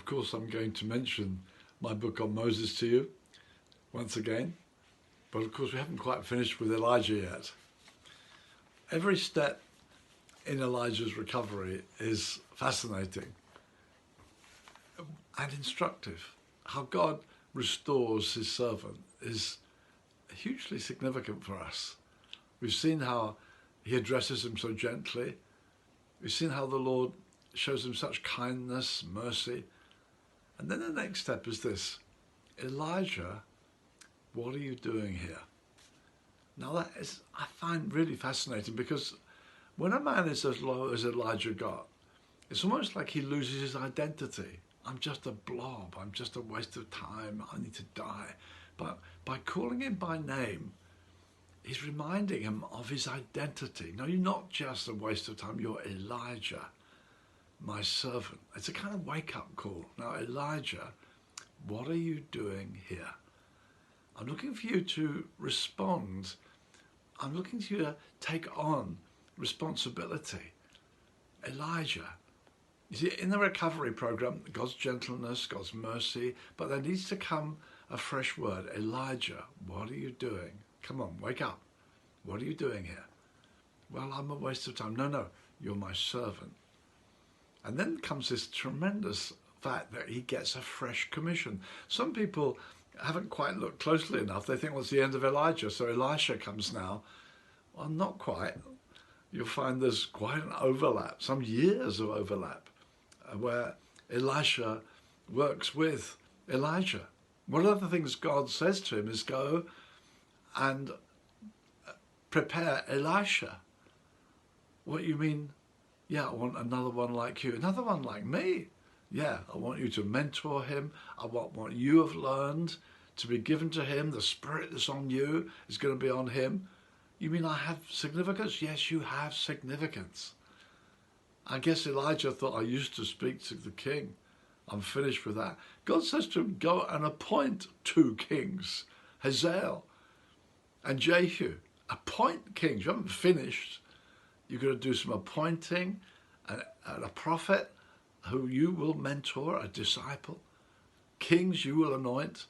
course, I'm going to mention my book on Moses to you once again. But of course, we haven't quite finished with Elijah yet. Every step in Elijah's recovery is fascinating and instructive. How God restores his servant is hugely significant for us. We've seen how he addresses him so gently. We've seen how the Lord shows him such kindness, mercy. And then the next step is this: Elijah, what are you doing here? Now that is, I find really fascinating, because when a man is as low as Elijah got, it's almost like he loses his identity. I'm just a blob. I'm just a waste of time. I need to die. But by calling him by name, he's reminding him of his identity. No, you're not just a waste of time. You're Elijah, my servant. It's a kind of wake-up call. Now, Elijah, what are you doing here? I'm looking for you to respond. I'm looking for you to take on responsibility. Elijah. You see, in the recovery program, God's gentleness, God's mercy, but there needs to come a fresh word. Elijah, what are you doing? Come on, wake up. What are you doing here? Well, I'm a waste of time. No, you're my servant. And then comes this tremendous fact that he gets a fresh commission. Some people haven't quite looked closely enough. They think, well, it's the end of Elijah, so Elisha comes now. Well, not quite. You'll find there's quite an overlap, some years of overlap, where Elisha works with Elijah. One of the things God says to him is go and prepare Elisha. What you mean? Yeah, I want another one like you, another one like me. Yeah, I want you to mentor him. I want what you have learned to be given to him. The spirit that's on you is going to be on him. You mean I have significance? Yes, you have significance. I guess Elijah thought, I used to speak to the king. I'm finished with that. God says to him, go and appoint 2 kings, Hazael and Jehu. Appoint kings. You haven't finished. You're going to do some appointing, and a prophet who you will mentor, a disciple. Kings you will anoint.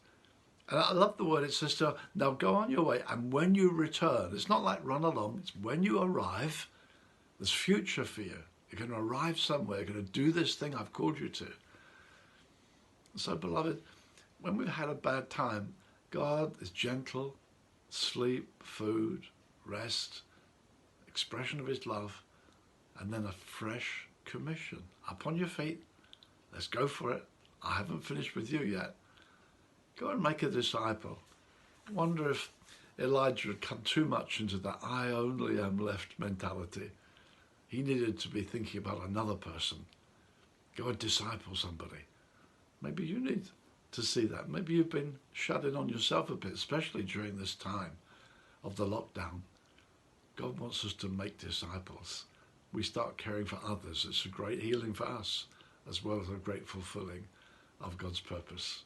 And I love the word it says to, now go on your way, and when you return, it's not like run along, it's when you arrive, there's future for you. You're going to arrive somewhere, you're going to do this thing I've called you to. So, beloved, when we've had a bad time, God is gentle, sleep, food, rest, expression of his love, and then a fresh commission. Up on your feet, let's go for it. I haven't finished with you yet. Go and make a disciple. Wonder if Elijah had come too much into that I only am left mentality. He needed to be thinking about another person. Go and disciple somebody. Maybe you need to see that. Maybe you've been shut in on yourself a bit, especially during this time of the lockdown. God wants us to make disciples. We start caring for others. It's a great healing for us, as well as a great fulfilling of God's purpose.